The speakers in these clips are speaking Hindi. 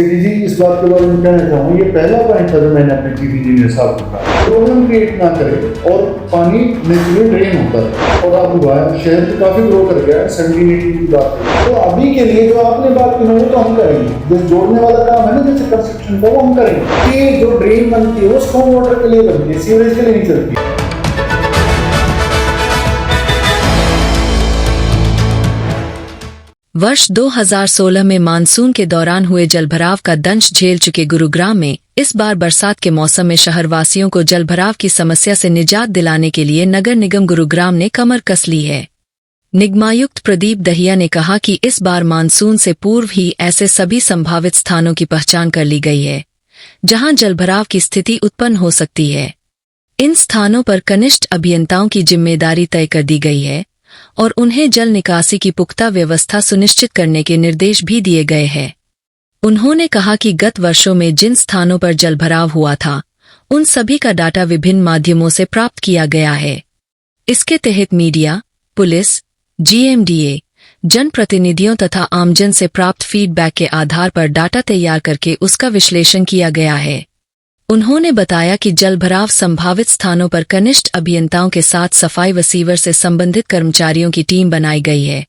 सिटी जी, इस बात के बारे में कहना चाहूँगा, ये पहला पॉइंट था जो मैंने अपने चीफ इंजीनियर साहब को कहा, प्रॉब्लम क्रिएट ना करे और पानी नेचुरली ड्रेन होता है। और आप हुआ है शहर तो काफी ग्रो कर गया है 17-18 की बात है। तो अभी के लिए जो आपने बात की ना वो तो हम करेंगे, जो जोड़ने वाला काम है ना जैसे कंस्ट्रक्शन का, वो हम करेंगे कि जो ड्रेन बनती है वो स्टॉर्म वाटर के लिए बनती है, सीवरेज के लिए नहीं चलती। वर्ष 2016 में मानसून के दौरान हुए जलभराव का दंश झेल चुके गुरुग्राम में इस बार बरसात के मौसम में शहरवासियों को जलभराव की समस्या से निजात दिलाने के लिए नगर निगम गुरुग्राम ने कमर कस ली है। निगमायुक्त प्रदीप दहिया ने कहा कि इस बार मानसून से पूर्व ही ऐसे सभी संभावित स्थानों की पहचान कर ली गई है जहां जलभराव की स्थिति उत्पन्न हो सकती है। इन स्थानों पर कनिष्ठ अभियंताओं की जिम्मेदारी तय कर दी गई है और उन्हें जल निकासी की पुख्ता व्यवस्था सुनिश्चित करने के निर्देश भी दिए गए हैं। उन्होंने कहा कि गत वर्षों में जिन स्थानों पर जलभराव हुआ था उन सभी का डाटा विभिन्न माध्यमों से प्राप्त किया गया है। इसके तहत मीडिया, पुलिस, GMDA, जनप्रतिनिधियों तथा आमजन से प्राप्त फीडबैक के आधार पर डाटा तैयार करके उसका विश्लेषण किया गया है। उन्होंने बताया कि जलभराव संभावित स्थानों पर कनिष्ठ अभियंताओं के साथ सफाई व सीवर से संबंधित कर्मचारियों की टीम बनाई गई है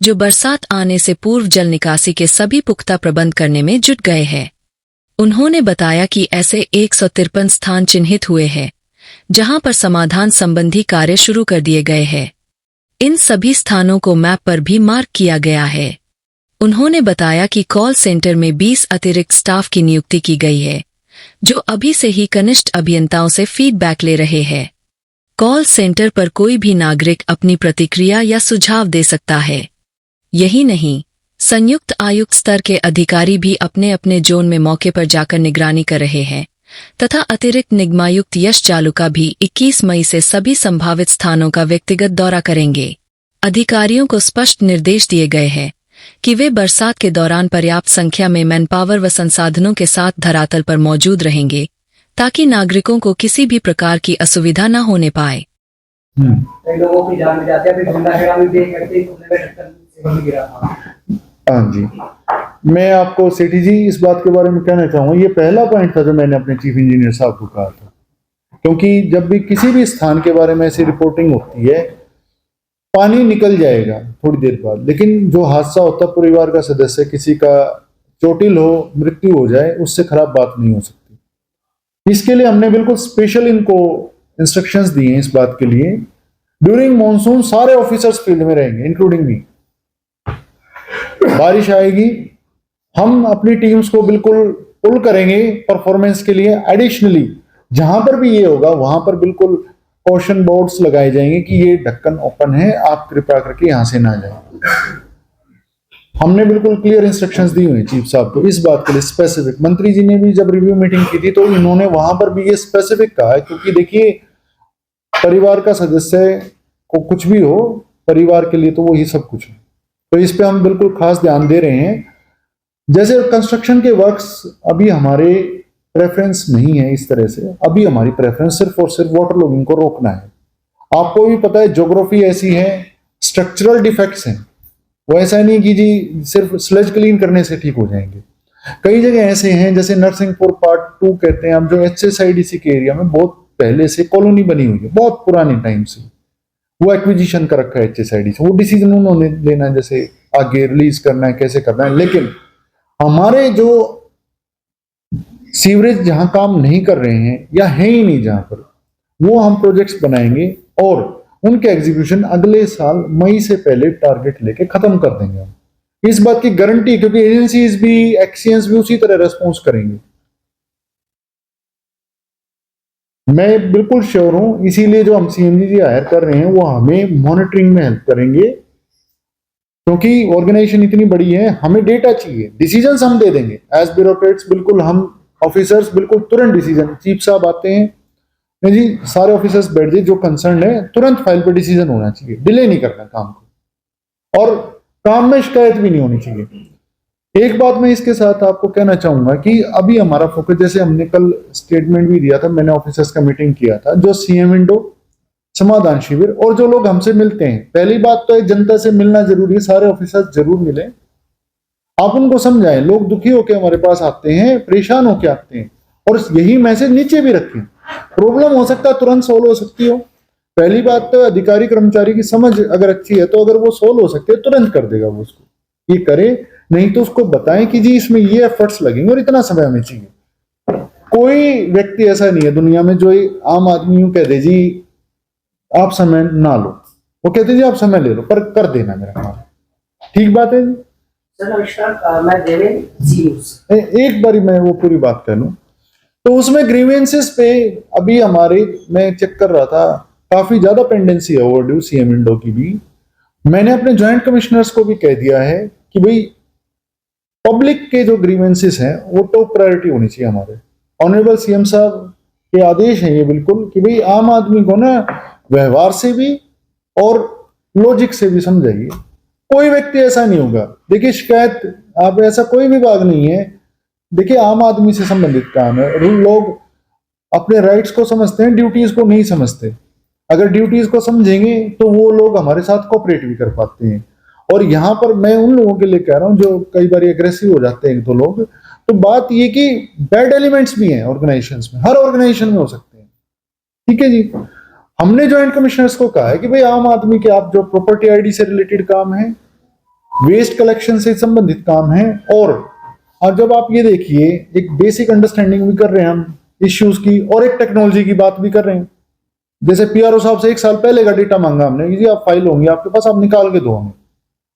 जो बरसात आने से पूर्व जल निकासी के सभी पुख्ता प्रबंध करने में जुट गए हैं। उन्होंने बताया कि ऐसे 153 स्थान चिन्हित हुए हैं जहां पर समाधान संबंधी कार्य शुरू कर दिए गए हैं। इन सभी स्थानों को मैप पर भी मार्क किया गया है। उन्होंने बताया कि कॉल सेंटर में 20 अतिरिक्त स्टाफ की नियुक्ति की गई है जो अभी से ही कनिष्ठ अभियंताओं से फीडबैक ले रहे हैं। कॉल सेंटर पर कोई भी नागरिक अपनी प्रतिक्रिया या सुझाव दे सकता है। यही नहीं, संयुक्त आयुक्त स्तर के अधिकारी भी अपने अपने जोन में मौके पर जाकर निगरानी कर रहे हैं तथा अतिरिक्त निगमायुक्त यश चालुका भी 21 मई से सभी संभावित स्थानों का व्यक्तिगत दौरा करेंगे। अधिकारियों को स्पष्ट निर्देश दिए गए हैं कि वे बरसात के दौरान पर्याप्त संख्या में मैनपावर व संसाधनों के साथ धरातल पर मौजूद रहेंगे ताकि नागरिकों को किसी भी प्रकार की असुविधा न होने पाए। कई लोगों की जान जाती है, भी देख करके में गिरा था। हाँ जी, मैं आपको सेठी जी इस बात के बारे में कहना चाहूँगा, ये पहला पॉइंट था जो मैंने अपने चीफ इंजीनियर साहब को कहा था, क्योंकि जब भी किसी भी स्थान के बारे में ऐसी रिपोर्टिंग होती है पानी निकल जाएगा थोड़ी देर बाद, लेकिन जो हादसा होता है परिवार का सदस्य किसी का चोटिल हो, मृत्यु हो जाए, उससे खराब बात नहीं हो सकती। इसके लिए हमने बिल्कुल स्पेशल इनको इंस्ट्रक्शंस दिए हैं। इस बात के लिए ड्यूरिंग मॉनसून सारे ऑफिसर्स फील्ड में रहेंगे, इंक्लूडिंग मी। बारिश आएगी, हम अपनी टीम्स को बिल्कुल पुल करेंगे परफॉर्मेंस के लिए। एडिशनली जहां पर भी ये होगा वहां पर बिल्कुल कॉशन बोर्ड्स लगाए जाएंगे कि ये ढक्कन ओपन है, आप कृपया करके यहां से ना जाएं। हमने बिल्कुल क्लियर इंस्ट्रक्शंस दी हुई चीफ साहब को इस बात के लिए स्पेसिफिक। मंत्री जी ने भी जब रिव्यू मीटिंग की थी तो इन्होंने वहां पर भी ये स्पेसिफिक कहा है, क्योंकि देखिए परिवार का सदस्य को कुछ भी हो, परिवार के लिए तो वही सब कुछ है। तो इस पे हम बिल्कुल खास ध्यान दे रहे हैं। जैसे कंस्ट्रक्शन के वर्क्स अभी हमारे प्रेफरेंस नहीं है इस तरह से, अभी हमारी प्रेफरेंस सिर्फ और सिर्फ वाटर लॉगिंग को रोकना है। आपको भी पता है ज्योग्राफी ऐसी है, स्ट्रक्चरल डिफेक्ट्स हैं, वो ऐसा नहीं कि जी सिर्फ स्लेज क्लीन करने से ठीक हो जाएंगे। कई जगह ऐसे हैं जैसे नरसिंहपुर पार्ट 2 कहते हैं हम, जो HSIDC के एरिया में बहुत पहले से कॉलोनी बनी हुई है, बहुत पुराने टाइम से वो एक्विजिशन कर रखा है HSIDC, वो डिसीजन उन्होंने लेना है जैसे आगे रिलीज करना है, कैसे करना है। लेकिन हमारे जो सीवरेज जहां काम नहीं कर रहे हैं या है ही नहीं जहां पर, वो हम प्रोजेक्ट्स बनाएंगे और उनके एग्जीक्यूशन अगले साल मई से पहले टारगेट लेके खत्म कर देंगे हम। इस बात की गारंटी, क्योंकि एजेंसीज भी, एक्सीएंस भी उसी तरह रेस्पॉन्स करेंगे। मैं बिल्कुल श्योर हूं, इसीलिए जो हम CMD जी हायर कर रहे हैं वो हमें मॉनिटरिंग में हेल्प करेंगे, क्योंकि ऑर्गेनाइजेशन इतनी बड़ी है, हमें डेटा चाहिए, डिसीजंस हम दे देंगे एज ब्यूरोक्रेट्स। बिल्कुल हम ऑफिसर्स बिल्कुल तुरंत डिसीजन, चीफ साहब आते हैं, नहीं जी सारे ऑफिसर्स बैठ जाइए, जो कंसर्न है तुरंत फाइल पे डिसीजन होना चाहिए, डिले नहीं करना काम को, और काम में शिकायत भी नहीं होनी चाहिए। एक बात मैं इसके साथ आपको कहना चाहूंगा कि अभी हमारा फोकस, जैसे हमने कल स्टेटमेंट भी दिया था, मैंने ऑफिसर्स का मीटिंग किया था, जो CM विंडो, समाधान शिविर और जो लोग हमसे मिलते हैं, पहली बात तो है जनता से मिलना जरूरी है, सारे ऑफिसर्स जरूर मिलें। आप उनको समझाएं। लोग दुखी होकर हमारे पास आते हैं, परेशान होकर आते हैं, और यही मैसेज नीचे भी रखें। प्रॉब्लम हो सकता है तुरंत सोल्व हो सकती हो। पहली बात तो अधिकारी कर्मचारी की समझ अगर अच्छी है तो अगर वो सोल्व हो सकती है तुरंत कर देगा वो उसको, ये करे। नहीं तो उसको बताएं कि जी इसमें ये एफर्ट्स लगेंगे और इतना समय हमें चाहिए। कोई व्यक्ति ऐसा नहीं है दुनिया में जो आम आदमी यूं कह दे जी आप समय ना लो, वो कहते जी आप समय ले लो पर कर देना मेरा काम। ठीक बात है जी। सर नमस्कार, मैं देवेंद्र जी न्यूज़। एक बारी मैं वो पूरी बात कर लूं तो उसमें ग्रीवेंसेस पे अभी हमारे, मैं चेक कर रहा था, काफी ज्यादा पेंडेंसी है ओवरड्यू सीएम इंडो की भी। मैंने अपने ज्वाइंट कमिश्नर्स को भी कह दिया है कि भाई पब्लिक के जो ग्रीवेंसेस हैं वो टॉप प्रायोरिटी होनी चाहिए हमारे। ऑनरेबल सीएम साहब के आदेश हैं ये बिल्कुल कि भाई आम आदमी को ना व्यवहार से भी और लॉजिक से भी समझाइए। कोई व्यक्ति ऐसा नहीं होगा, देखिए शिकायत आप ऐसा कोई विभाग नहीं है, देखिए आम आदमी से संबंधित काम है। लोग अपने राइट्स को समझते हैं, ड्यूटीज को नहीं समझते। अगर ड्यूटीज को समझेंगे तो वो लोग हमारे साथ कोऑपरेट भी कर पाते हैं। और यहाँ पर मैं उन लोगों के लिए कह रहा हूँ जो कई बार एग्रेसिव हो जाते हैं एक दो लोग, तो बात ये कि बैड एलिमेंट्स भी हैं ऑर्गेनाइजेशंस में, हर ऑर्गेनाइजेशन में हो सकते हैं। ठीक है जी। हमने ज्वाइंट कमिश्नर्स को कहा है कि भाई आम आदमी के आप जो प्रॉपर्टी आईडी से रिलेटेड काम है, वेस्ट कलेक्शन से संबंधित काम है, और अब जब आप ये देखिए एक बेसिक अंडरस्टैंडिंग भी कर रहे हैं हम इश्यूज की और एक टेक्नोलॉजी की बात भी कर रहे हैं। जैसे पीआरओ साहब से 1 साल पहले का डेटा मांगा हमने कि जी आप फाइल होंगी आपके पास, आप निकाल के दो हमें।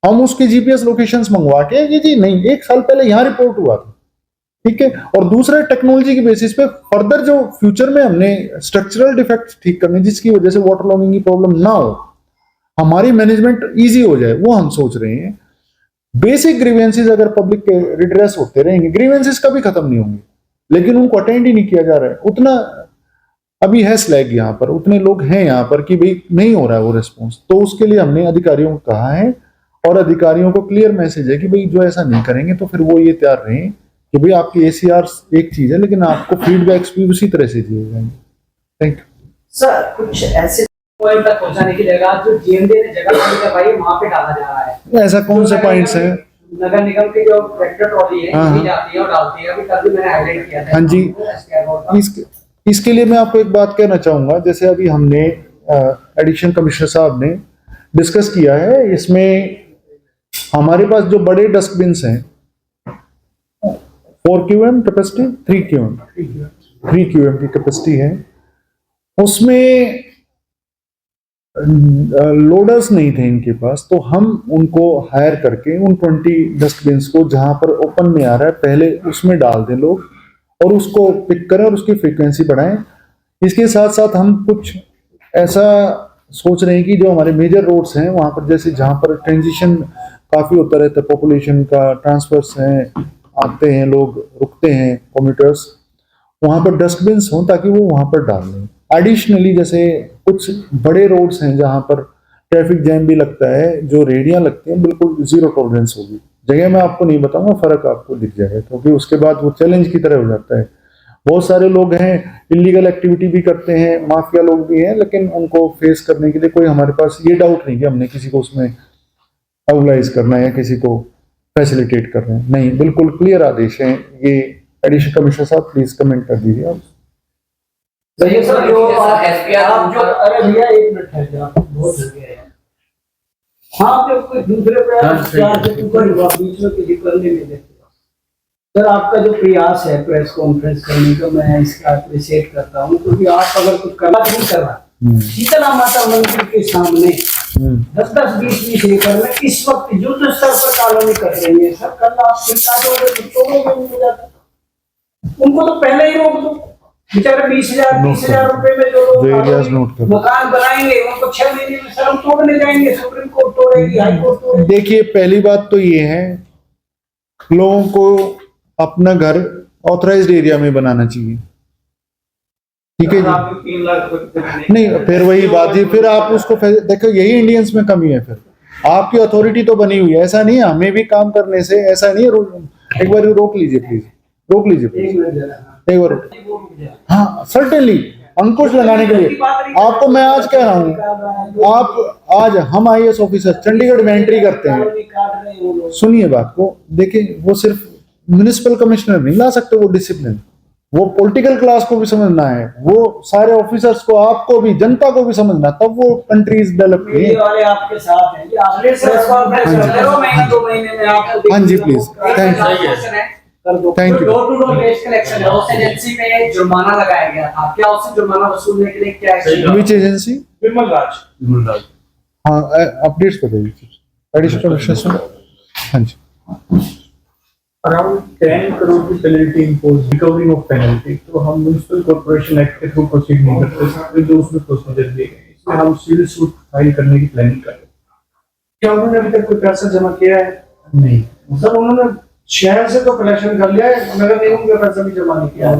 हम उसकी जीपीएस लोकेशंस मंगवा के ये जी नहीं 1 साल पहले यहाँ रिपोर्ट हुआ था। ठीक है। और दूसरे टेक्नोलॉजी की बेसिस पे फर्दर जो फ्यूचर में हमने स्ट्रक्चरल डिफेक्ट्स ठीक करने जिसकी वजह से वाटर लॉगिंग की प्रॉब्लम ना हो, हमारी मैनेजमेंट इजी हो जाए, वो हम सोच रहे हैं। बेसिक ग्रीवेंसेस अगर पब्लिक के रिड्रेस होते रहेंगे, ग्रीवेंसेस कभी खत्म नहीं होंगे, लेकिन उनको अटेंड ही नहीं किया जा रहा है। उतना अभी है स्लैग यहाँ पर, उतने लोग हैं यहाँ पर कि भाई नहीं हो रहा है वो रिस्पॉन्स। तो उसके लिए हमने अधिकारियों को कहा है और अधिकारियों को क्लियर मैसेज है कि भाई जो ऐसा नहीं करेंगे तो फिर वो ये तैयार रहें कि भाई आपकी एसीआर एक चीज है लेकिन आपको फीडबैक्स भी उसी तरह से दिए जाएंगे। थैंक यू सर कुछ ऐसे पॉइंट तक पहुंचाने की जगह जो जीएमडी ने जगह खाली करवाई है वहां पे डाला जा रहा है। ऐसा कौन से पॉइंट्स हैं? नगर निगम की जो ट्रैक्टर ट्रॉली है हाँ, ये जाती है और डालती है, अभी कल भी मैंने हाईलाइट किया था। हाँ जी। इसके लिए मैं आपको एक बात कहना चाहूंगा, जैसे अभी हमने एडिशनल कमिश्नर साहब ने डिस्कस किया है, इसमें हमारे पास जो बड़े डस्टबिन्स हैं 4 क्यूएम कैपेसिटी, 3 क्यूएम की कैपेसिटी है, उसमें लोडर्स नहीं थे इनके पास, तो हम उनको हायर करके उन 20 डस्टबिन्स को जहां पर ओपन में आ रहा है पहले उसमें डाल दें लोग और उसको पिक करें और उसकी फ्रीक्वेंसी बढ़ाएं। इसके साथ साथ हम कुछ ऐसा सोच रहे हैं कि जो हमारे मेजर रोड्स हैं वहां पर, जैसे जहां पर ट्रांजिशन काफी होता रहता है, पॉपुलेशन का ट्रांसफर्स हैं, आते हैं लोग, रुकते हैं कम्यूटर्स, वहां पर डस्टबिन्स हों ताकि वो वहां पर डाल दें। एडिशनली जैसे कुछ बड़े रोड्स हैं जहां पर ट्रैफिक जैम भी लगता है, जो रेडियां लगती हैं बिल्कुल 0 टॉलरेंस होगी। जगह मैं आपको नहीं बताऊंगा, फर्क आपको दिख जाएगा, क्योंकि उसके बाद वो चैलेंज की तरह हो जाता है। बहुत सारे लोग हैं इलीगल एक्टिविटी भी करते हैं, माफिया लोग भी हैं, लेकिन उनको फेस करने के लिए कोई हमारे पास ये डाउट नहीं कि हमने किसी को उसमें अवलाइज करना है या किसी को फैसिलिटेट कर रहे हैं। नहीं, बिल्कुल क्लियर आदेश है ये। एडिशनल कमिश्नर साहब प्लीज कमेंट कर दीजिए आप। सही सर, जो आप जो अरे भैया 1 मिनट ठहर जाओ, बहुत हो गया है। हाँ तो कोई दूसरे प्रयास बीच में किसी करने नहीं देते सर। आपका जो प्रयास है प्रेस कॉन्फ्रेंस करने का, मैं इसका अप्रिशिएट करता हूँ, क्योंकि आप अगर कुछ करना नहीं कर रहा, शीतला माता मंदिर के सामने 10-10, 20-20 एकड़ में इस वक्त युद्ध स्तर पर कॉलोनी कर रही है सर। कल आप चिंता उनको तो पहले ही रोक दो, बेचारे 20,000 रुपए में जो लोग मकान बनाएंगे उनको 6 महीने में सर हम तोड़ने जाएंगे, सुप्रीम कोर्ट तोड़ेगी, हाई कोर्ट तोड़ेगी। देखिए पहली बात तो ये है, लोगों को अपना घर ऑथराइज्ड एरिया में बनाना चाहिए। ठीक है जी। 3 लाख नहीं, फिर वही बात है, फिर आप उसको देखो, यही इंडियंस में कमी है। फिर आपकी अथॉरिटी तो बनी हुई है, ऐसा नहीं है हमें भी काम करने से, ऐसा नहीं है। एक बार रोक लीजिए प्लीज, रोक लीजिए प्लीज, एक बार। हाँ सर्टेनली, अंकुश लगाने के लिए। आपको मैं आज कह रहा हूँ, आप आज हम IAS ऑफिसर चंडीगढ़ में एंट्री करते हैं, सुनिए बात को, देखिए वो सिर्फ म्युनिसिपल कमिश्नर नहीं ला सकते वो डिसिप्लिन, वो पॉलिटिकल क्लास को भी समझना है, वो सारे ऑफिसर्स को, आपको भी, जनता को भी समझना, तब वो कंट्रीज डेवलप की है। वाले आपके साथ हैं, आपने प्रेस कॉन्फ्रेंस महीना 2 महीने में आप, हाँ जी please, thank you. Door to door waste collection है, उस एजेंसी पे जुर्माना लगाया गया था, क्या उससे जुर्माना वसूलने के लिए क्या है? विच एजेंसी? विमल राज। हाँ, अपडेट्स बताइए एडिशनल कमिश्नर। हाँ जी। अराउंड 10 करोड़ की penalty impose, recovering of penalty, तो हम म्युनिसिपल कॉर्पोरेशन एक्ट के थ्रू प्रोसीड नहीं करते, जो उसमें प्रोसीजर दिए गए, इसमें हम सिविल सूट फाइल करने की प्लानिंग कर रहे हैं। क्या उन्होंने अभी तक कोई पैसा जमा किया है? नहीं मतलब उन्होंने शहर से तो कलेक्शन कर लिया है, नगर निगम का पैसा भी जमा नहीं किया है।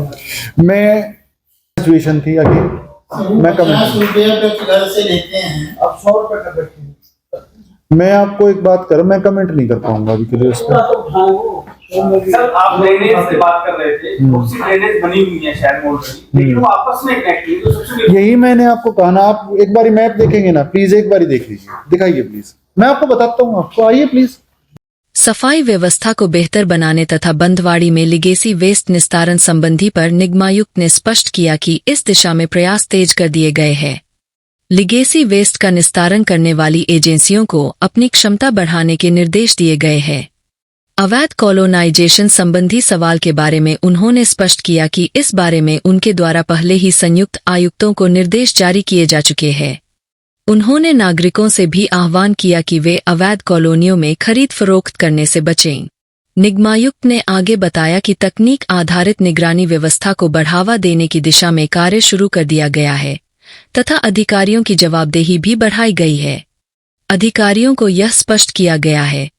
मैं सिचुएशन थी अभी, मैं कमेंट घर से लेते हैं, अब 100 रुपए कर रखे हैं। मैं आपको एक बात करूं, मैं कमेंट नहीं कर पाऊंगा अभी के लिए उस पर। सर, आप ड्रेनेज से बात कर रहे थे, बहुत सी ड्रेनेज बनी हुई है शहर में ऑलरेडी, लेकिन वो आपस में कनेक्ट नहीं, तो सबसे यही मैंने आपको कहा ना, आप एक बारी मैप देखेंगे ना प्लीज, एक बारी देख लीजिए, दिखाइए प्लीज, मैं आपको बताता हूँ, आपको आइए प्लीज। सफाई व्यवस्था को बेहतर बनाने तथा बंदवाड़ी में लिगेसी वेस्ट निस्तारण संबंधी पर निगमायुक्त ने स्पष्ट किया कि इस दिशा में प्रयास तेज कर दिए गए हैं। लिगेसी वेस्ट का निस्तारण करने वाली एजेंसियों को अपनी क्षमता बढ़ाने के निर्देश दिए गए हैं। अवैध कॉलोनाइजेशन संबंधी सवाल के बारे में उन्होंने स्पष्ट किया कि इस बारे में उनके द्वारा पहले ही संयुक्त आयुक्तों को निर्देश जारी किए जा चुके हैं। उन्होंने नागरिकों से भी आह्वान किया कि वे अवैध कॉलोनियों में खरीद फरोख्त करने से बचें। निगमायुक्त ने आगे बताया कि तकनीक आधारित निगरानी व्यवस्था को बढ़ावा देने की दिशा में कार्य शुरू कर दिया गया है तथा अधिकारियों की जवाबदेही भी बढ़ाई गई है। अधिकारियों को यह स्पष्ट किया गया है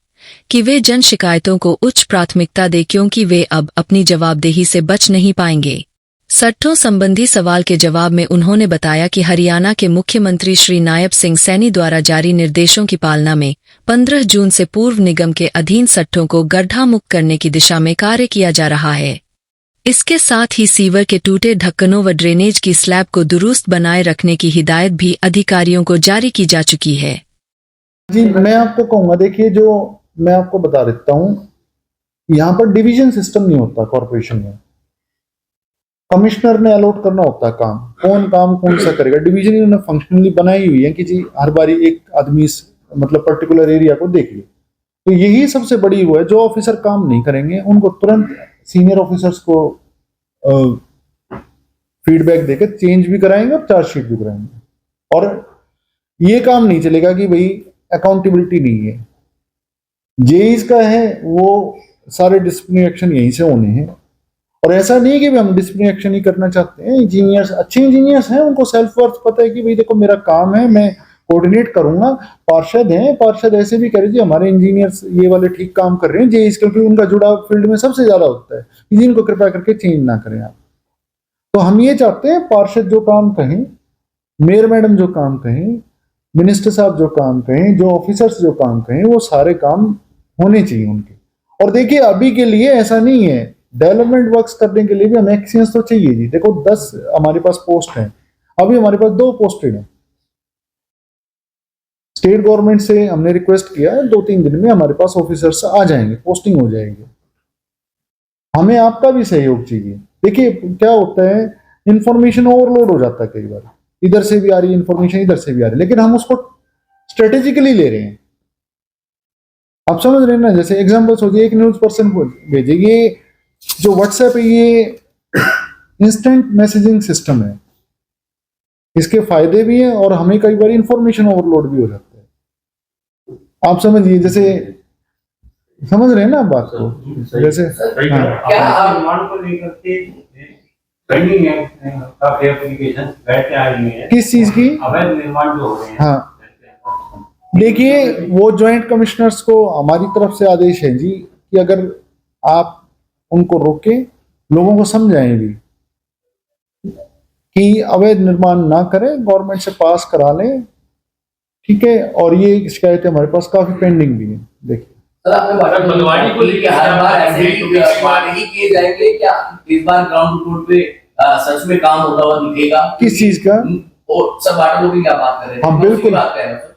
कि वे जन शिकायतों को उच्च प्राथमिकता दें क्योंकि वे अब अपनी जवाबदेही से बच नहीं पाएंगे। सट्टों संबंधी सवाल के जवाब में उन्होंने बताया कि हरियाणा के मुख्यमंत्री श्री नायब सिंह सैनी द्वारा जारी निर्देशों की पालना में 15 जून से पूर्व निगम के अधीन सट्टों को गड्ढा मुक्त करने की दिशा में कार्य किया जा रहा है। इसके साथ ही सीवर के टूटे ढक्कनों व ड्रेनेज की स्लैब को दुरुस्त बनाए रखने की हिदायत भी अधिकारियों को जारी की जा चुकी है। जी, मैं आपको कहूंगा, देखिए जो मैं आपको बता देता हूं, यहाँ पर डिवीजन सिस्टम नहीं होता कॉर्पोरेशन में, कमिश्नर ने अलॉट करना होता है काम कौन सा करेगा। डिवीजन इन्होंने फंक्शनली बनाई हुई है कि जी हर बारी एक आदमी मतलब पर्टिकुलर एरिया को देख ले, तो यही सबसे बड़ी वो है। जो ऑफिसर काम नहीं करेंगे उनको तुरंत सीनियर ऑफिसर्स को फीडबैक देकर चेंज भी कराएंगे और चार्जशीट भी कराएंगे। और ये काम नहीं चलेगा कि भाई अकाउंटेबिलिटी नहीं है, जेईज का है, वो सारे डिसिप्लिनरी एक्शन यहीं से होने हैं। और ऐसा नहीं कि हम डिसिप्लिनरी एक्शन ही करना चाहते हैं। इंजीनियर्स, अच्छे इंजीनियर्स हैं, उनको सेल्फ वर्थ पता है कि भाई देखो मेरा काम है, मैं कोऑर्डिनेट करूंगा। पार्षद हैं, पार्षद ऐसे भी कह रहे जी हमारे इंजीनियर्स ये वाले ठीक काम कर रहे हैं जेईज, क्योंकि उनका जुड़ाव फील्ड में सबसे ज्यादा होता है। इनको कृपया करके चेंज ना करें आप। तो हम ये चाहते हैं पार्षद जो काम कहें, मेयर मैडम जो काम कहें, मिनिस्टर साहब जो काम कहें, जो ऑफिसर्स जो काम कहें, वो सारे काम होने चाहिए उनके। और देखिए अभी के लिए ऐसा नहीं है, डेवलपमेंट वर्क्स करने के लिए भी हमें एक्सपीरियंस तो चाहिए जी। देखो 10 हमारे पास पोस्ट हैं, अभी हमारे पास 2 पोस्टेड हैं। स्टेट गवर्नमेंट से हमने रिक्वेस्ट किया है 2-3 दिन में हमारे पास ऑफिसर्स आ जाएंगे, पोस्टिंग हो जाएगी। हमें आपका भी सहयोग चाहिए। देखिए क्या होता है, इंफॉर्मेशन ओवरलोड हो जाता है कई बार, इधर से भी आ रही है इंफॉर्मेशन, इधर से भी आ रही है, लेकिन हम उसको स्ट्रेटेजिकली ले रहे हैं। आप समझ रहे हैं ना, जैसे एग्जांपल्स हो जाए, एक न्यूज पर्सन को भेजे, ये जो व्हाट्सएप है ये इंस्टेंट मैसेजिंग सिस्टम है, इसके फायदे भी हैं और हमें कई बार इंफॉर्मेशन ओवरलोड भी हो जाता है। आप समझिए, जैसे समझ रहे हैं ना आप बात को, जैसे क्या आप निर्माण को लेकर के ट्रेनिंग है काफी एप्लीकेशन बैठे आ रही है किस चीज की? अवैध निर्माण जो हो रहे हैं। हाँ देखिए, वो ज्वाइंट कमिश्नर्स को हमारी तरफ से आदेश है जी कि अगर आप उनको रोके, लोगों को समझाएं भी कि अवैध निर्माण ना करें, गवर्नमेंट से पास करा लें, ठीक है। और ये शिकायतें हमारे पास काफी पेंडिंग भी है। देखिए सर, आपने बंदवाड़ी को लेकर हर बार ऐसे ही किए जाएंगे क्या? इस बार ग्राउंड रिपोर्ट पे सच में काम होता हुआ दिखेगा? किस चीज का? और सब वाटर की क्या बात कर रहे हैं? हाँ, बिल्कुल। बात कर रहे हैं।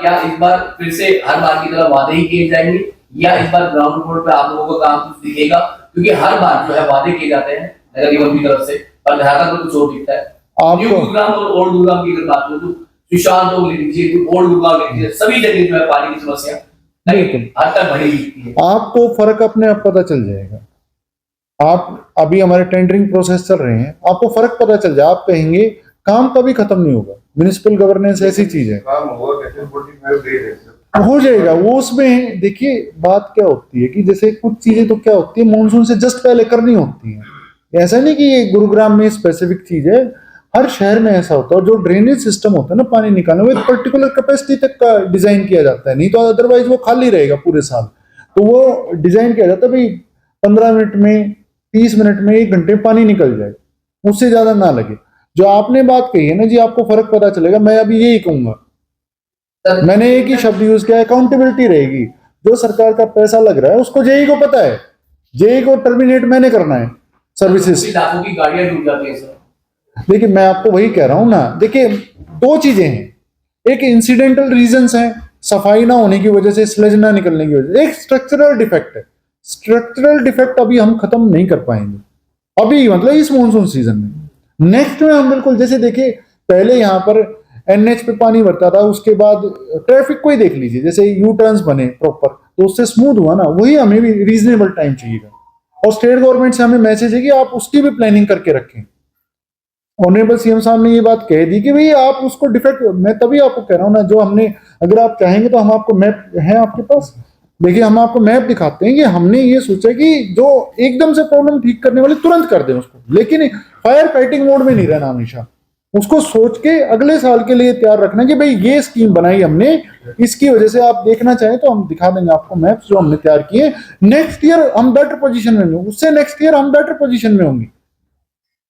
क्या इस बार फिर से हर बार की तरह वादे ही किए जाएंगे, या इस बार ग्राउंड रिपोर्ट पे आप लोगों को काम कुछ दिखेगा? क्योंकि हर बार जो है वादे किए जाते हैं नगर निगम की तरफ से, पर धरातल पर कुछ और दिखता है। न्यू आपको गुरुग्राम और ओल्ड गुरुग्राम की अगर बात करूं तो सुशांत को ले लीजिए, ओल्ड गुरुग्राम ले लीजिए, सभी जगह जो है पानी की समस्या नहीं हद तक बढ़ी दिखती है। आपको फर्क अपने आप पता चल जाएगा। आप अभी हमारे टेंडरिंग प्रोसेस चल रहे हैं, आपको फर्क पता चल जाए। आप कहेंगे काम कभी खत्म नहीं होगा। म्युनिसिपल गवर्नेंस ऐसी चीज है, काम हुआ कैसे 45 डे है हो जाएगा वो। उसमें देखिए बात क्या होती है कि जैसे कुछ चीजें तो क्या होती है मानसून से जस्ट पहले करनी होती है। ऐसा नहीं कि ये गुरुग्राम में स्पेसिफिक चीज है, हर शहर में ऐसा होता है। और जो ड्रेनेज सिस्टम होता है ना पानी निकालने, वो एक पर्टिकुलर कैपेसिटी तक का डिजाइन किया जाता है, नहीं तो अदरवाइज वो खाली रहेगा पूरे साल। तो वो डिजाइन किया जाता है भाई 15 मिनट में, 30 मिनट में, 1 घंटे में पानी निकल जाए, उससे ज्यादा ना लगे। जो आपने बात कही है ना जी, आपको फर्क पता चलेगा, मैं अभी यही कहूंगा। मैंने एक ही शब्द यूज किया, अकाउंटेबिलिटी रहेगी। जो सरकार का पैसा लग रहा है उसको जेई को पता है, जेई को टर्मिनेट मैंने करना है सर्विसेज। लाखों की गाड़ियां डूब जाती है सर। देखिए मैं आपको वही कह रहा हूं ना, देखिए 2 चीजें हैं, एक इंसिडेंटल रीजंस हैं, सफाई ना होने की वजह से, स्लज ना निकलने की वजह से, एक स्ट्रक्चरल डिफेक्ट है। स्ट्रक्चरल डिफेक्ट अभी हम खत्म नहीं कर पाएंगे अभी, मतलब इस मानसून सीजन में। नेक्स्ट में हम बिल्कुल, जैसे देखिए पहले यहाँ पर एनएच पे पानी भरता था, उसके बाद ट्रैफिक को ही देख लीजिए, जैसे यू टर्न्स बने प्रॉपर तो उससे स्मूथ हुआ ना, वही हमें भी रीजनेबल टाइम चाहिएगा। और स्टेट गवर्नमेंट से हमें मैसेज है कि आप उसकी भी प्लानिंग करके रखें। ऑनरेबल सीएम साहब ने ये बात कह दी कि भाई आप उसको डिफेक्ट, मैं तभी आपको कह रहा हूं ना, जो हमने, अगर आप चाहेंगे तो हम आपको मैप है आपके पास, देखिए हम आपको मैप दिखाते हैं कि हमने ये सोचा कि जो एकदम से प्रॉब्लम ठीक करने वाले तुरंत कर दें उसको, लेकिन फायर फाइटिंग मोड में नहीं रहना हमेशा। उसको सोच के अगले साल के लिए तैयार रखना कि भाई ये स्कीम बनाई हमने, इसकी वजह से आप देखना चाहें तो हम दिखा देंगे आपको मैप्स जो हमने तैयार किए। नेक्स्ट ईयर हम बेटर पोजीशन में होंगे, उससे नेक्स्ट ईयर हम बेटर पोजीशन में होंगे।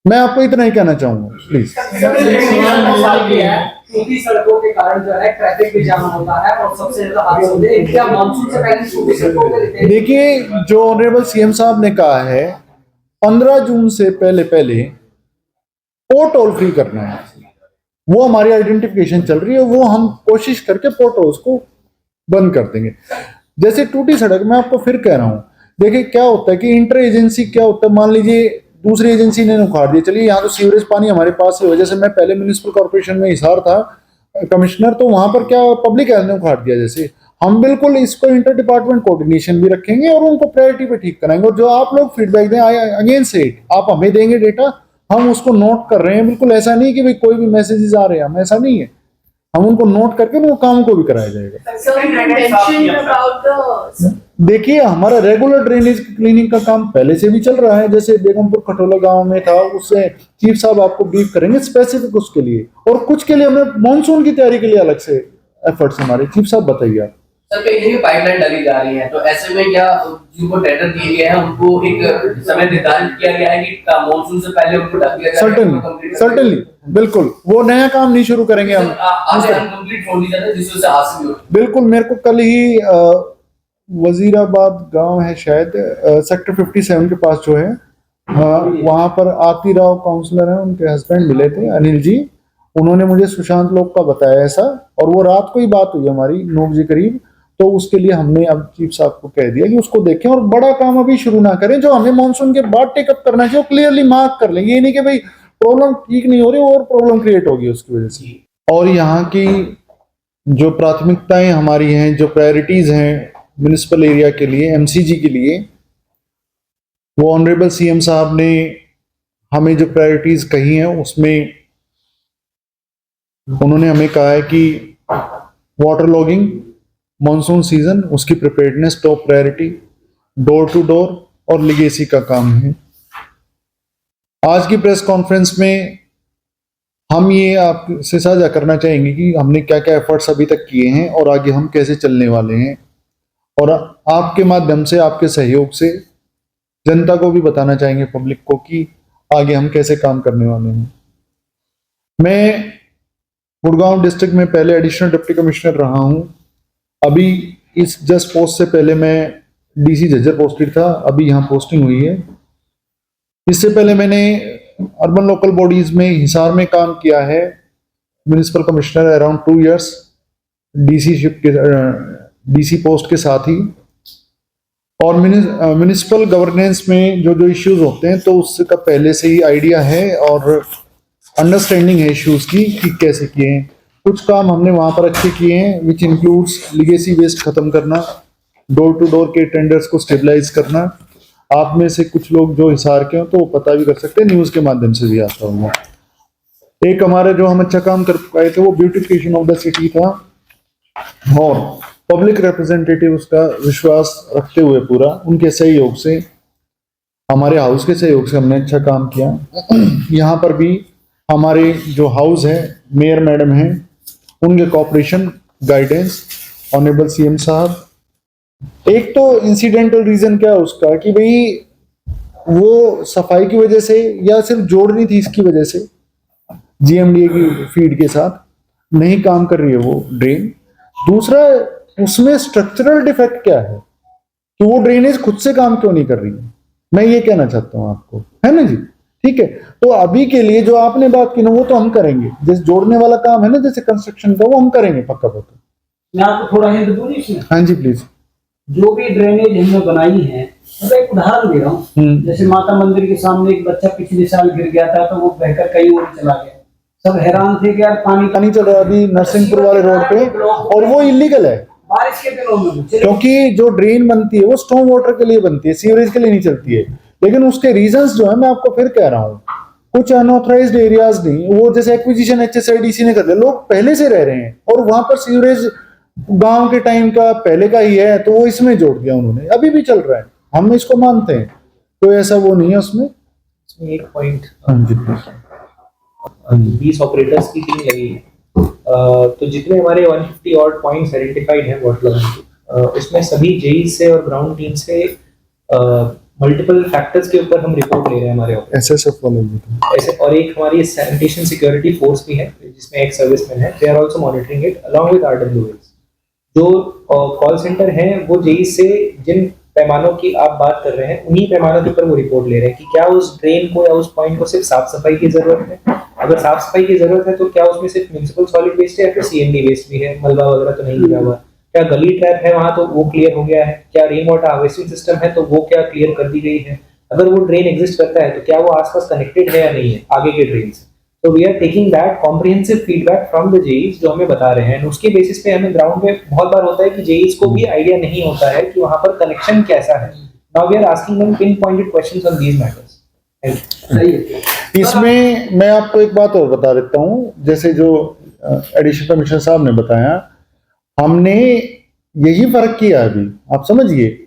मैं आपको इतना ही कहना चाहूंगा प्लीज। टूटी सड़कों के कारण जो है ट्रैफिक भी जाम होता है और सबसे ज्यादा हादसे होते हैं। क्या मानसून से पहले टूटी सड़कों के देखिए जो ऑनरेबल सीएम साहब ने कहा है 15 जून से पहले पोर्ट टोल फ्री करना है, वो हमारी आइडेंटिफिकेशन चल रही है, वो हम कोशिश करके पोर्ट टोल्स को बंद कर देंगे। जैसे टूटी सड़क, मैं आपको फिर कह रहा हूं, देखिए क्या होता है कि इंटर एजेंसी क्या होता है, मान लीजिए दूसरी एजेंसी ने उखाड़ दिया, चलिए यहाँ तो सीवरेज पानी हमारे पास है, वजह से मैं पहले म्युनिसिपल कॉर्पोरेशन में हिसार था कमिश्नर, तो वहां पर क्या पब्लिक हेल्थ ने उखाड़ दिया। जैसे हम बिल्कुल इसको इंटर डिपार्टमेंट कोऑर्डिनेशन भी रखेंगे और उनको प्रायोरिटी पे ठीक कराएंगे। और जो आप लोग फीडबैक दें, अगेन से आप हमें देंगे डेटा, हम उसको नोट कर रहे हैं। बिल्कुल ऐसा नहीं कि भाई कोई भी मैसेजेस आ रहे हैं, हम ऐसा नहीं है, हम उनको नोट करके उनको काम को भी कराया जाएगा। देखिए हमारा रेगुलर ड्रेनेज क्लीनिंग का काम पहले से भी चल रहा है, जैसे बेगमपुर खटोला गांव में था, उससे चीफ साहब आपको ब्रीफ करेंगे स्पेसिफिक उसके लिए, और कुछ के लिए हमें मानसून की तैयारी के लिए अलग से एफर्ट्स हमारे। चीफ साहब बताइए आप। सर कई जगह पाइपलाइन डाली जा रही है, तो ऐसे में क्या जिनको टेंडर दिए गए हैं उनको एक समय निर्धारित किया गया है कि मानसून से पहले उनको ढक दिया जाए? सर्टेनली बिल्कुल, वो नया काम नहीं शुरू करेंगे हम, आगे अनकंप्लीट छोड़ दिया जाता है जिससे हासिल हो। बिल्कुल। मेरे को कल ही वजीराबाद गांव है शायद, सेक्टर 57 के पास जो है, वहां पर आती राव काउंसलर हैं, उनके हस्बैंड मिले थे अनिल जी, उन्होंने मुझे सुशांत लोक का बताया ऐसा, और वो रात को ही बात हुई हमारी 9 बजे करीब। तो उसके लिए हमने अब चीफ साहब को कह दिया कि उसको देखें और बड़ा काम अभी शुरू ना करें, जो हमें मानसून के बाद टेकअप करना चाहिए क्लियरली मार्क कर लेंगे। ये नहीं कि भाई प्रॉब्लम ठीक नहीं हो रही और प्रॉब्लम क्रिएट होगी उसकी वजह से। और यहाँ की जो प्राथमिकताएं हमारी हैं, जो प्रायोरिटीज हैं म्युनिसिपल एरिया के लिए, एमसीजी के लिए, वो ऑनरेबल सीएम साहब ने हमें जो प्रायोरिटीज कही हैं उसमें उन्होंने हमें कहा है कि वाटर लॉगिंग, मॉनसून सीजन, उसकी preparedness top priority, door to door और लिगेसी का काम है। आज की प्रेस कॉन्फ्रेंस में हम ये आपसे साझा करना चाहेंगे कि हमने क्या क्या एफर्ट्स अभी तक किए हैं और आगे हम कैसे चलने वाले हैं, और आपके माध्यम से, आपके सहयोग से जनता को भी बताना चाहेंगे, पब्लिक को, कि आगे हम कैसे काम करने वाले हैं। मैं गुड़गांव डिस्ट्रिक्ट में पहले एडिशनल डिप्टी कमिश्नर रहा हूं, अभी इस जस्ट पोस्ट से पहले मैं डीसी झज्जर पोस्टेड था, अभी यहाँ पोस्टिंग हुई है। इससे पहले मैंने अर्बन लोकल बॉडीज में हिसार में काम किया है, municipal commissioner around 2 years, DC post के साथ ही। और म्युनिसिपल गवर्नेंस में जो जो इश्यूज होते हैं तो उसका पहले से ही आइडिया है और अंडरस्टैंडिंग है इश्यूज की कि कैसे किए हैं। कुछ काम हमने वहां पर अच्छे किए हैं, विच इंक्लूड्स लिगेसी वेस्ट खत्म करना, डोर टू डोर के टेंडर्स को स्टेबलाइज करना। आप में से कुछ लोग जो हिसार के हो तो वो पता भी कर सकते हैं, न्यूज के माध्यम से भी आता होगा। एक हमारे जो हम अच्छा काम कर पाए थे वो ब्यूटिफिकेशन ऑफ द सिटी था, और पब्लिक रिप्रेजेंटेटिव उसका विश्वास रखते हुए पूरा उनके सहयोग से, हमारे हाउस के सहयोग से हमने अच्छा काम किया। यहाँ पर भी हमारे जो हाउस है, मेयर मैडम हैं, उनके कॉपरेशन, गाइडेंस, ऑनरेबल सीएम साहब। एक तो इंसिडेंटल रीजन क्या है उसका कि भाई वो सफाई की वजह से या सिर्फ जोड़नी थी इसकी वजह से जीएमडीए की फीड के साथ नहीं काम कर रही है वो ड्रेन। दूसरा, उसमें स्ट्रक्चरल डिफेक्ट क्या है कि वो ड्रेनेज खुद से काम क्यों नहीं कर रही है, मैं ये कहना चाहता हूं आपको, है ना जी। ठीक है, तो अभी के लिए जो आपने बात की ना वो तो हम करेंगे, जैसे जोड़ने वाला काम है ना जैसे कंस्ट्रक्शन का, वो हम करेंगे पक्का पक्का। मैं आपको थोड़ा हिंट दूं इसमें। हाँ जी प्लीज। जो भी ड्रेनेज हमने बनाई है, मैं एक उदाहरण दे रहा हूँ। जैसे माता मंदिर के सामने एक बच्चा पिछले साल गिर गया था तो वो बहकर कहीं और चला गया, सब हैरान थे कि यार पानी चल रहा है अभी नरसिंहपुर वाले रोड पे, और वो इलीगल है बारिश के दिनों में, क्योंकि जो ड्रेन बनती है वो स्टॉर्म वाटर के लिए बनती है, सीवरेज के लिए नहीं चलती है। लेकिन उसके रीजंस जो है मैं आपको फिर कह रहा हूँ, कुछ अनऑथराइज्ड एरियाज नहीं, वो जैसे एक्विजिशन एचएसआईडीसी ने कर दिया, लोग पहले से रह रहे हैं और वहां पर सीवरेज गांव के टाइम का पहले का ही है तो वो इसमें जोड़ दिया उन्होंने, अभी भी चल रहा है, हम इसको मानते हैं, कोई ऐसा वो नहीं है उसमें। एक पॉइंट, हाँ जी 20 ऑपरेटर्स की टीम लगी है, तो जितने हमारे 150 ऑड पॉइंट्स आइडेंटिफाइड हैं वाटर लॉगिंग, उसमें सभी जेई से और ग्राउंड टीम से मल्टीपल फैक्टर्स के ऊपर हम रिपोर्ट ले रहे हैं हमारे ऑफिस एसएसएफ वाले भी थे। ऐसे। और एक हमारी सैनिटेशन सिक्योरिटी फोर्स भी है जिसमें एक सर्विसमैन है, they are also monitoring it along with RWS. जो कॉल सेंटर हैं वो जेई से जिन पैमानों की आप बात कर रहे हैं उन्हीं पैमानों के ऊपर वो रिपोर्ट ले रहे हैं कि क्या उस ड्रेन को या उस पॉइंट को सिर्फ साफ सफाई की जरूरत है, अगर साफ सफाई की जरूरत है तो क्या उसमें सिर्फ म्युनिसिपल सॉलिड वेस्ट है या फिर सीएनडी वेस्ट भी है, मलबा वगैरह तो नहीं गिरा हुआ, क्या गली ट्रैप है वहां तो वो क्लियर हो गया है, क्या रेन वाटर हार्वेस्टिंग सिस्टम है तो वो क्या क्लियर कर दी गई है, अगर वो ड्रेन एग्जिस्ट करता है तो क्या वो आसपास कनेक्टेड है या नहीं है आगे के ड्रेन से। तो we are taking that comprehensive feedback from the JEs जो हमें बता रहे हैं, उसके बेसिस पे हमें ग्राउंड पे बहुत बार होता है कि जेईज को भी आइडिया नहीं होता है कि वहां पर कनेक्शन कैसा है। Now we are asking them pin pointed questions on these matters. इसमें मैं आपको एक बात और बता देता हूँ, जैसे जो एडिशनल कमिश्नर साहब ने बताया, हमने यही फर्क किया अभी, आप समझिए,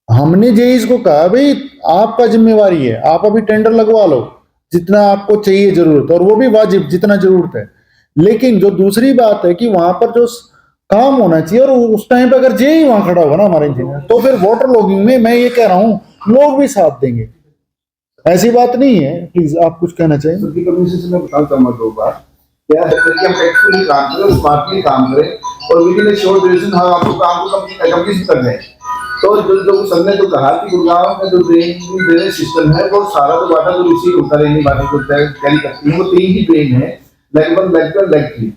हमने जेईज को कहा भाई आपका जिम्मेवारी है, आप अभी टेंडर लगवा लो जितना आपको चाहिए जरूरत, और वो भी वाजिब जितना जरूरत है। लेकिन जो दूसरी बात है कि वहां पर जो काम होना चाहिए, और उस टाइम पे अगर जेई वहां खड़ा होगा ना हमारा इंजीनियर, तो फिर वाटर लॉगिंग में मैं ये कह रहा हूं लोग भी साथ देंगे, ऐसी बात नहीं है। प्लीज आप कुछ कहना चाहिए। कमीशन से मैं बताना चाहूंगा दो बात, क्या है कि हम टेक्निकली काम करें, स्मार्टली काम करें, और विद इन शॉर्ट ड्यूरेशन हम आपको काम को कंप्लीट कर दें। तो जो सर ने जो कहा कि गुड़गांव का जो ड्रेनेज सिस्टम है वो सारा जो वाटर जो रिसीव होता है वाटर को कैरी करती है, वो 3 ही ड्रेन है, लेग 1, लेग 2, लेग 3।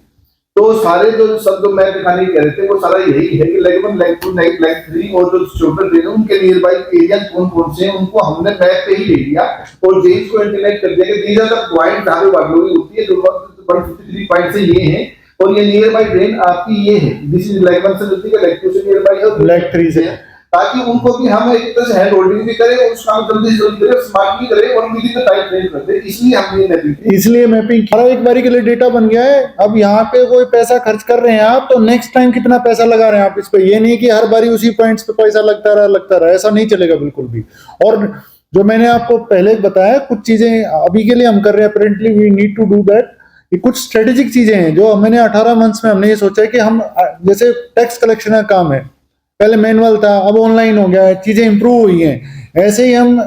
तो सारे जो सब जो मैं दिखाने कह रहे थे वो सारा यही है कि लेग 1, लेग 2, लेग 3 और जो छोटे ड्रेन है उनके नियर बाई एरिया कौन कौन से हैं उनको हमने मैप पे ही ले लिया और जेईस को इंटीमेट कर दिया कि दीज आर द पॉइंट जहां पे वाटर होती है, जो 153 पॉइंट से ये हैं, और ये नियर बाई ड्रेन आपकी ये है, दिस इज लेग 1 से होती है, लेग 2 से नियर बाई है, लेग 3 से, ताकि उनको भी हम एक तरह से हैंड होल्डिंग भी करें और उस काम जल्दी से जल्दी करें, स्मार्टली करें और with in the time frame कर दें। इसलिए हम ये मैपिंग, इसलिए मैपिंग हर एक बारी के लिए डेटा बन गया है। अब यहाँ पे कोई पैसा खर्च कर रहे हैं आप, तो नेक्स्ट टाइम कितना पैसा लगा रहे हैं आप इस पे, ये नहीं कि हर बारी उसी पॉइंट्स पे पैसा लगता रहा, ऐसा नहीं चलेगा बिल्कुल भी। और जो मैंने आपको पहले बताया, कुछ चीजें अभी के लिए हम कर रहे हैं, apparently we need to do that. ये कुछ स्ट्रेटेजिक चीजें हैं जो मैंने 18 मंथ्स में हमने ये सोचा है कि हम, जैसे टैक्स कलेक्शन का काम है, पहले मैनुअल था, अब ऑनलाइन हो गया है, चीजें इंप्रूव हुई हैं, ऐसे ही हम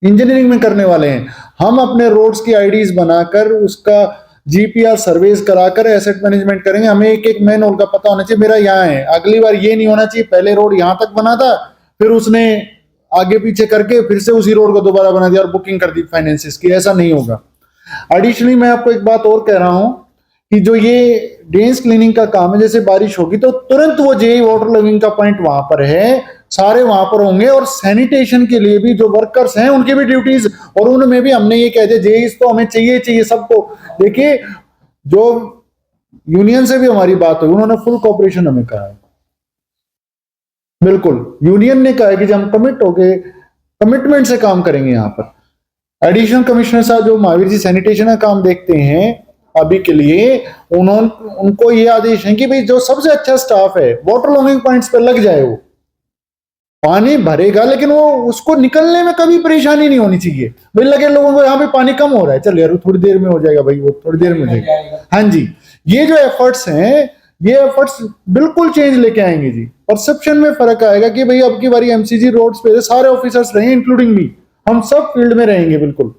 इंजीनियरिंग में करने वाले हैं। हम अपने रोड्स की आईडीज बनाकर उसका जीपीआर सर्वेस कराकर एसेट मैनेजमेंट करेंगे। हमें एक एक मैन होल का पता होना चाहिए, मेरा यहाँ है, अगली बार ये नहीं होना चाहिए पहले रोड यहाँ तक बना था फिर उसने आगे पीछे करके फिर से उसी रोड को दोबारा बना दिया और बुकिंग कर दी फाइनेंसिस की, ऐसा नहीं होगा। एडिशनली मैं आपको एक बात और कह रहा हूं कि जो ये ड्रेन्स क्लीनिंग का काम है, जैसे बारिश होगी तो तुरंत वो जेई वाटर लॉगिंग का पॉइंट वहां पर है, सारे वहां पर होंगे, और सैनिटेशन के लिए भी जो वर्कर्स हैं उनकी भी ड्यूटीज, और उनमें भी हमने ये कह दिया जेई तो हमें चाहिए सबको। देखिए जो यूनियन से भी हमारी बात हुई, उन्होंने फुल कोऑपरेशन हमें कहा है, बिल्कुल यूनियन ने कहा है कि जब हम कमिट हो गए, कमिटमेंट से काम करेंगे। यहाँ पर एडिशनल कमिश्नर साहब जो महावीर जी सैनिटेशन का काम देखते हैं अभी के लिए, उनको ये आदेश है कि भाई जो सबसे अच्छा स्टाफ है वाटर लॉगिंग पॉइंट्स पे लग जाए, वो पानी भरेगा लेकिन वो उसको निकलने में कभी परेशानी नहीं होनी चाहिए। भाई लगे लोगों को यहाँ पे पानी कम हो रहा है, चल यार थोड़ी देर में हो जाएगा, भाई वो थोड़ी देर में हो जाएगा। हाँ जी, ये जो एफर्ट्स हैं, ये एफर्ट्स बिल्कुल चेंज लेके आएंगे जी। परसेप्शन में फर्क आएगा कि भाई अब की बारी एमसीजी रोड्स पे सारे ऑफिसर्स रहेंगे, इंक्लूडिंग मी, हम सब फील्ड में रहेंगे बिल्कुल।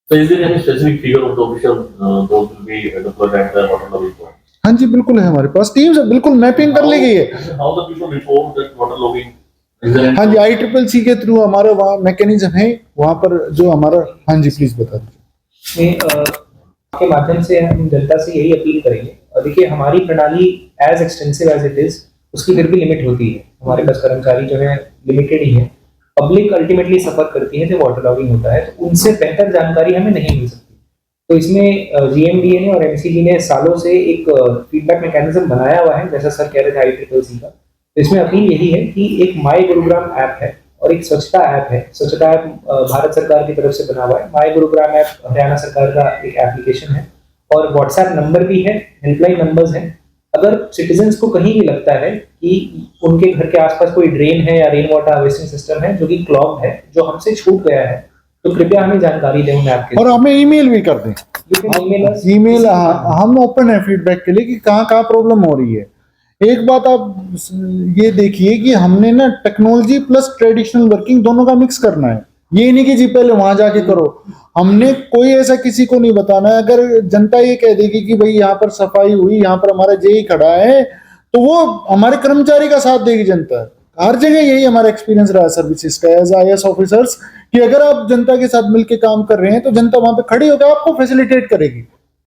So is there any specific figure of the official those will be deployed at the water logging point? हाँ जी बिल्कुल है, हमारे पास टीम से बिल्कुल मैपिंग कर ली गई है। How the people report that water logging? Is there any? हाँ जी, ICCC के थ्रू हमारा वहाँ मैकेनिज्म है, वहाँ पर जो हमारा, हाँ जी प्लीज बता दीजिए। के माध्यम से हम जनता से यही अपील करेंगे, और देखिए हमारी प्रणाली as extensive as it is, उसकी फिर भी लिमिट होती है। हमारे पास कर्मचारी जो है लिमिटेड ही है, पब्लिक अल्टीमेटली सफर करती है जब वाटर लॉगिंग होता है, तो उनसे बेहतर जानकारी हमें नहीं मिल सकती। तो इसमें जीएमडीए ने और एमसीजी ने सालों से एक फीडबैक मैकेनिज्म बनाया हुआ है, जैसा सर कह रहे थे ICCC का। तो इसमें अपील यही है कि एक माई गुरुग्राम ऐप है और एक स्वच्छता ऐप है। स्वच्छता ऐप भारत सरकार की तरफ से बना हुआ है, माई गुरुग्राम ऐप हरियाणा सरकार का एक एप्लीकेशन है, और व्हाट्सएप नंबर भी है, हेल्पलाइन नंबर्स हैं। अगर सिटीजन्स को कहीं भी लगता है कि उनके घर के आसपास कोई ड्रेन है या रेन वाटर हार्वेस्टिंग सिस्टम है जो कि क्लॉग्ड है, जो हमसे छूट गया है, तो कृपया हमें जानकारी दें उन ऐप के, और हमें ईमेल भी कर दें। ईमेल हम ओपन है फीडबैक के लिए कि कहाँ प्रॉब्लम हो रही है। एक बात आप ये देखिए कि हमने ना टेक्नोलॉजी प्लस ट्रेडिशनल वर्किंग दोनों का मिक्स करना है। ये नहीं कि जी पहले वहां जाके करो, हमने कोई ऐसा किसी को नहीं बताना है। अगर जनता ये कह देगी कि भाई यहाँ पर सफाई हुई, यहाँ पर हमारा जेई खड़ा है, तो वो हमारे कर्मचारी का साथ देगी जनता। हर जगह यही हमारा एक्सपीरियंस रहा है सर्विसेज का एज IAS ऑफिसर्स, कि अगर आप जनता के साथ मिलकर काम कर रहे हैं तो जनता वहां पे खड़ी होकर आपको फैसिलिटेट करेगी।